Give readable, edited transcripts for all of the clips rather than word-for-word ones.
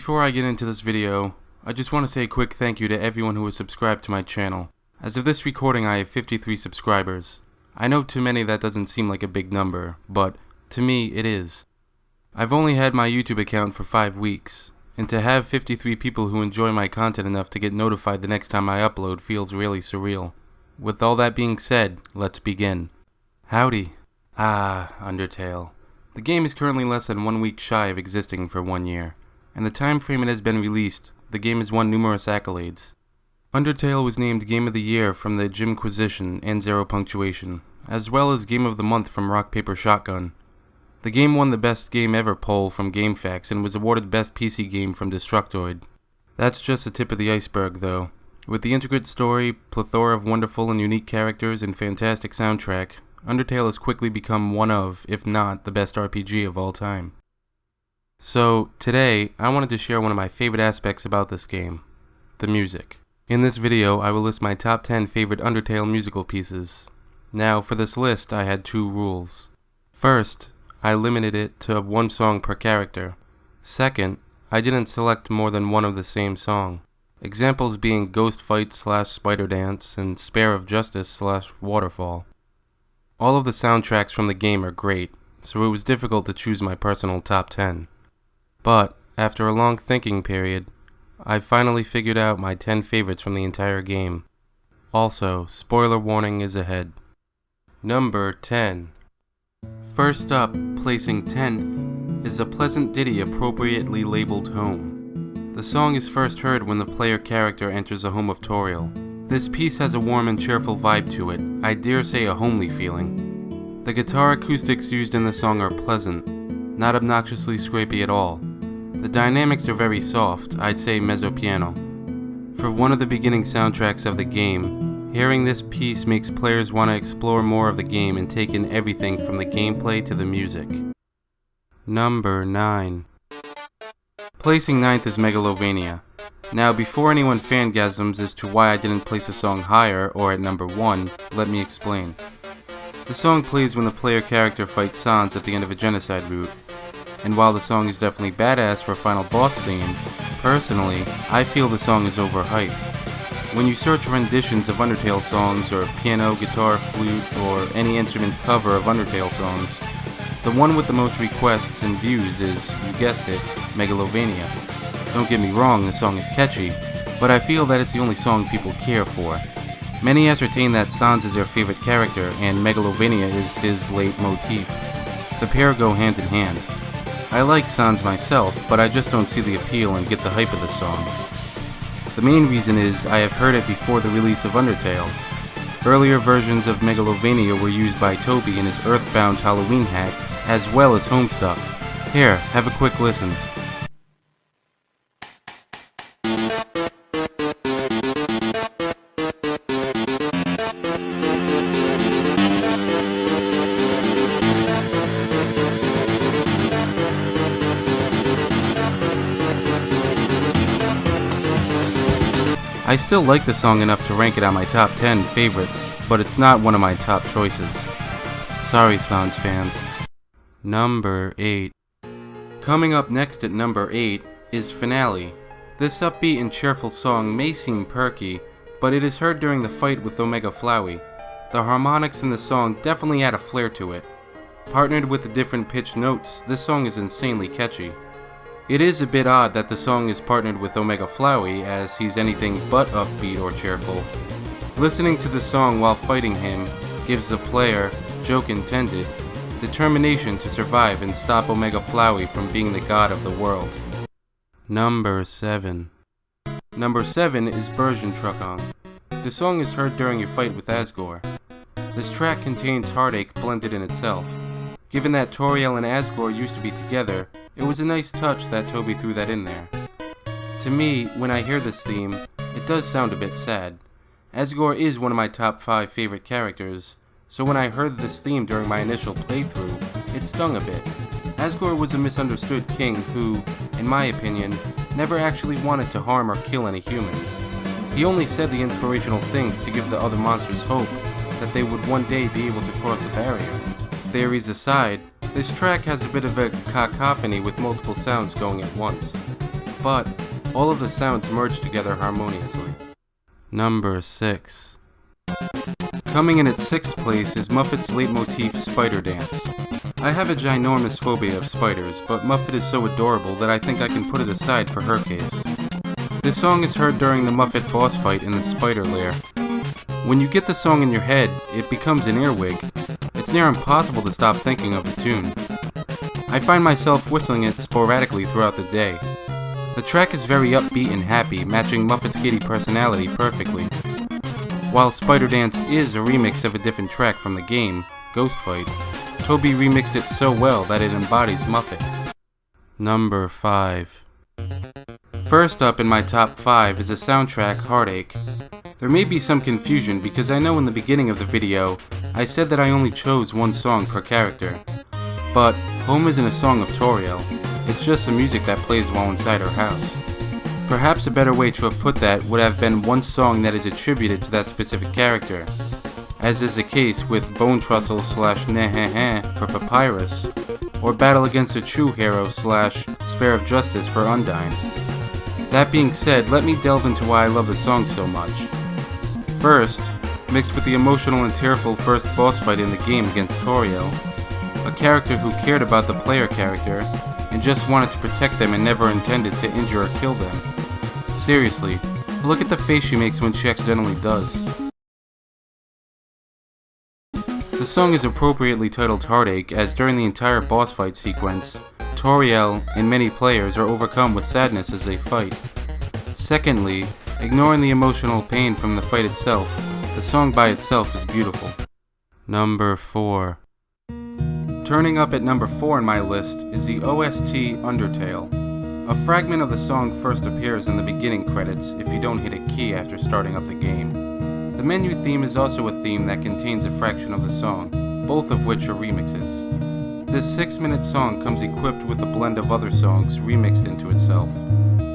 Before I get into this video, I just want to say a quick thank you to everyone who has subscribed to my channel. As of this recording, I have 53 subscribers. I know to many that doesn't seem like a big number, but to me it is. I've only had my YouTube account for 5 weeks, and to have 53 people who enjoy my content enough to get notified the next time I upload feels really surreal. With all that being said, let's begin. Howdy. Undertale. The game is currently less than 1 week shy of existing for 1 year. In the time frame it has been released, the game has won numerous accolades. Undertale was named Game of the Year from the Jimquisition and Zero Punctuation, as well as Game of the Month from Rock Paper Shotgun. The game won the Best Game Ever poll from GameFAQs and was awarded Best PC Game from Destructoid. That's just the tip of the iceberg, though. With the intricate story, plethora of wonderful and unique characters, and fantastic soundtrack, Undertale has quickly become one of, if not, the best RPG of all time. So, today, I wanted to share one of my favorite aspects about this game, the music. In this video, I will list my top 10 favorite Undertale musical pieces. Now, for this list, I had 2 rules. First, I limited it to 1 song per character. Second, I didn't select more than 1 of the same song. Examples being Ghost Fight / Spider Dance and Spare of Justice / Waterfall. All of the soundtracks from the game are great, so it was difficult to choose my personal top 10. But, after a long thinking period, I finally figured out my 10 favorites from the entire game. Also, spoiler warning is ahead. Number 10. First up, placing 10th, is a pleasant ditty appropriately labeled Home. The song is first heard when the player character enters a home of Toriel. This piece has a warm and cheerful vibe to it, I dare say a homely feeling. The guitar acoustics used in the song are pleasant, not obnoxiously scrapey at all. The dynamics are very soft, I'd say mezzo piano. For one of the beginning soundtracks of the game, hearing this piece makes players want to explore more of the game and take in everything from the gameplay to the music. Number 9. Placing 9th is Megalovania. Now, before anyone fangasms as to why I didn't place a song higher or at number 1, let me explain. The song plays when the player character fights Sans at the end of a genocide route. And while the song is definitely badass for a final boss theme, personally, I feel the song is overhyped. When you search renditions of Undertale songs or piano, guitar, flute, or any instrument cover of Undertale songs, the one with the most requests and views is, you guessed it, Megalovania. Don't get me wrong, the song is catchy, but I feel that it's the only song people care for. Many ascertain that Sans is their favorite character, and Megalovania is his leitmotif. The pair go hand in hand. I like Sans myself, but I just don't see the appeal and get the hype of the song. The main reason is I have heard it before the release of Undertale. Earlier versions of Megalovania were used by Toby in his Earthbound Halloween hack, as well as Homestuck. Here, have a quick listen. I still like the song enough to rank it on my top 10 favorites, but it's not one of my top choices. Sorry, Sans fans. Number 8. Coming up next at number 8 is Finale. This upbeat and cheerful song may seem perky, but it is heard during the fight with Omega Flowey. The harmonics in the song definitely add a flair to it. Partnered with the different pitched notes, this song is insanely catchy. It is a bit odd that the song is partnered with Omega Flowey, as he's anything but upbeat or cheerful. Listening to the song while fighting him gives the player, joke intended, determination to survive and stop Omega Flowey from being the god of the world. Number 7. Number 7 is Bergen Truckong. The song is heard during your fight with Asgore. This track contains heartache blended in itself. Given that Toriel and Asgore used to be together, it was a nice touch that Toby threw that in there. To me, when I hear this theme, it does sound a bit sad. Asgore is one of my top 5 favorite characters, so when I heard this theme during my initial playthrough, it stung a bit. Asgore was a misunderstood king who, in my opinion, never actually wanted to harm or kill any humans. He only said the inspirational things to give the other monsters hope that they would one day be able to cross a barrier. Theories aside, this track has a bit of a cacophony with multiple sounds going at once. but all of the sounds merge together harmoniously. Number 6. Coming in at 6th place is Muffet's leitmotif Spider Dance. I have a ginormous phobia of spiders, but Muffet is so adorable that I think I can put it aside for her case. This song is heard during the Muffet boss fight in the spider lair. When you get the song in your head, it becomes an earwig. It's near impossible to stop thinking of the tune. I find myself whistling it sporadically throughout the day. The track is very upbeat and happy, matching Muffet's giddy personality perfectly. While Spider Dance is a remix of a different track from the game, Ghost Fight, Toby remixed it so well that it embodies Muffet. Number 5. First up in my top 5 is the soundtrack Heartache. There may be some confusion because I know in the beginning of the video, I said that I only chose one song per character. But Home isn't a song of Toriel, it's just the music that plays while inside her house. Perhaps a better way to have put that would have been one song that is attributed to that specific character, as is the case with Bone Trussel / Neheheh for Papyrus, or Battle Against a True Hero / Spare of Justice for Undyne. That being said, let me delve into why I love the song so much. First, mixed with the emotional and tearful first boss fight in the game against Toriel, a character who cared about the player character and just wanted to protect them and never intended to injure or kill them. Seriously, look at the face she makes when she accidentally does. The song is appropriately titled Heartache, as during the entire boss fight sequence, Toriel and many players are overcome with sadness as they fight. Secondly, ignoring the emotional pain from the fight itself, the song by itself is beautiful. Number 4. Turning up at number 4 on my list is the OST Undertale. A fragment of the song first appears in the beginning credits if you don't hit a key after starting up the game. The menu theme is also a theme that contains a fraction of the song, both of which are remixes. This 6-minute song comes equipped with a blend of other songs remixed into itself,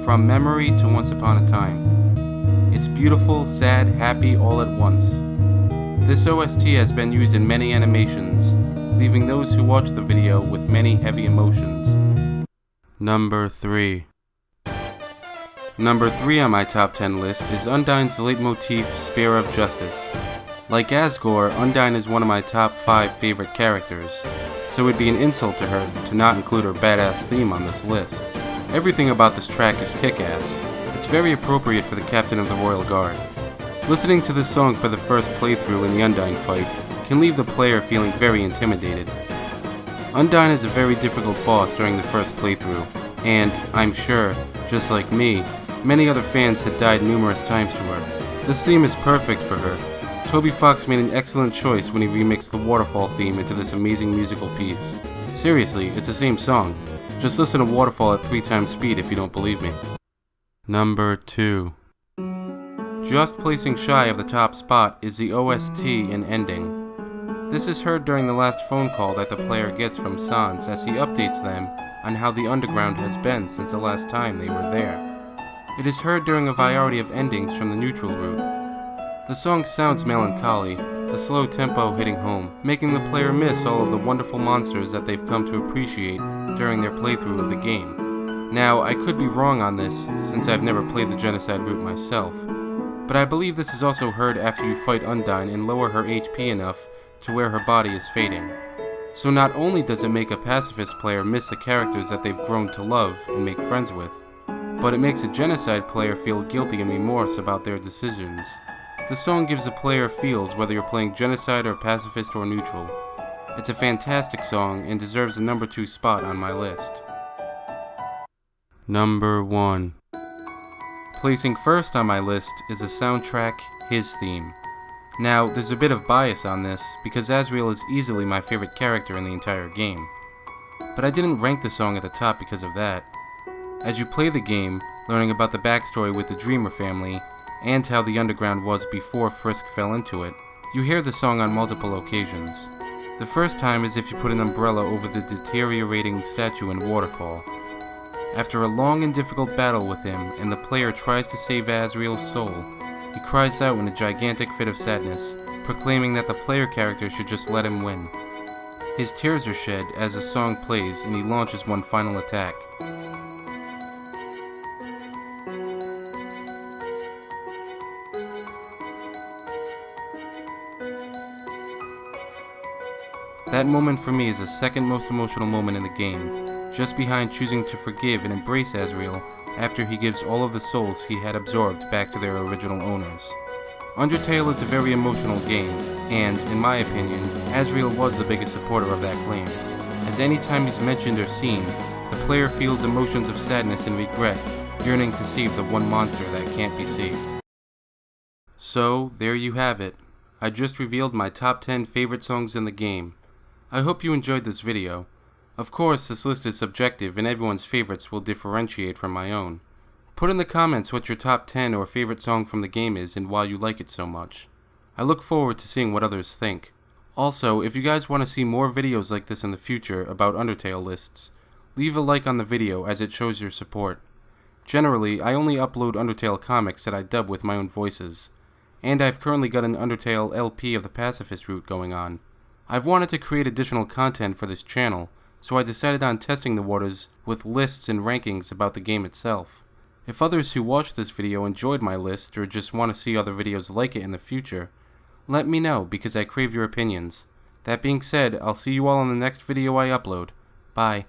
from Memory to Once Upon a Time. It's beautiful, sad, happy all at once. This OST has been used in many animations, leaving those who watch the video with many heavy emotions. Number 3. Number 3 on my top 10 list is Undyne's leitmotif Spear of Justice. Like Asgore, Undyne is one of my top 5 favorite characters, so it would be an insult to her to not include her badass theme on this list. Everything about this track is kick-ass. It's very appropriate for the Captain of the Royal Guard. Listening to this song for the first playthrough in the Undyne fight can leave the player feeling very intimidated. Undyne is a very difficult boss during the first playthrough, and, I'm sure, just like me, many other fans had died numerous times to her. This theme is perfect for her. Toby Fox made an excellent choice when he remixed the Waterfall theme into this amazing musical piece. Seriously, it's the same song. Just listen to Waterfall at 3 times speed if you don't believe me. Number 2. Just placing shy of the top spot is the OST and ending. This is heard during the last phone call that the player gets from Sans as he updates them on how the underground has been since the last time they were there. It is heard during a variety of endings from the neutral route. The song sounds melancholy, the slow tempo hitting home, making the player miss all of the wonderful monsters that they've come to appreciate during their playthrough of the game. Now, I could be wrong on this, since I've never played the Genocide route myself, but I believe this is also heard after you fight Undyne and lower her HP enough to where her body is fading. So not only does it make a pacifist player miss the characters that they've grown to love and make friends with, but it makes a Genocide player feel guilty and remorse about their decisions. The song gives the player feels whether you're playing Genocide or pacifist or neutral. It's a fantastic song and deserves the number 2 spot on my list. Number 1. Placing first on my list is the soundtrack, His Theme. Now, there's a bit of bias on this, because Azrael is easily my favorite character in the entire game. But I didn't rank the song at the top because of that. As you play the game, learning about the backstory with the Dreamer family, and how the underground was before Frisk fell into it, you hear the song on multiple occasions. The first time is if you put an umbrella over the deteriorating statue in Waterfall. After a long and difficult battle with him, and the player tries to save Azrael's soul, he cries out in a gigantic fit of sadness, proclaiming that the player character should just let him win. His tears are shed as the song plays and he launches one final attack. That moment for me is the second most emotional moment in the game, just behind choosing to forgive and embrace Asriel after he gives all of the souls he had absorbed back to their original owners. Undertale is a very emotional game, and, in my opinion, Asriel was the biggest supporter of that claim, as any time he's mentioned or seen, the player feels emotions of sadness and regret, yearning to save the one monster that can't be saved. So, there you have it. I just revealed my top 10 favorite songs in the game. I hope you enjoyed this video. Of course, this list is subjective and everyone's favorites will differentiate from my own. Put in the comments what your top 10 or favorite song from the game is and why you like it so much. I look forward to seeing what others think. Also, if you guys want to see more videos like this in the future about Undertale lists, leave a like on the video as it shows your support. Generally, I only upload Undertale comics that I dub with my own voices, and I've currently got an Undertale LP of the Pacifist route going on. I've wanted to create additional content for this channel, so I decided on testing the waters with lists and rankings about the game itself. If others who watched this video enjoyed my list or just want to see other videos like it in the future, let me know because I crave your opinions. That being said, I'll see you all in the next video I upload. Bye.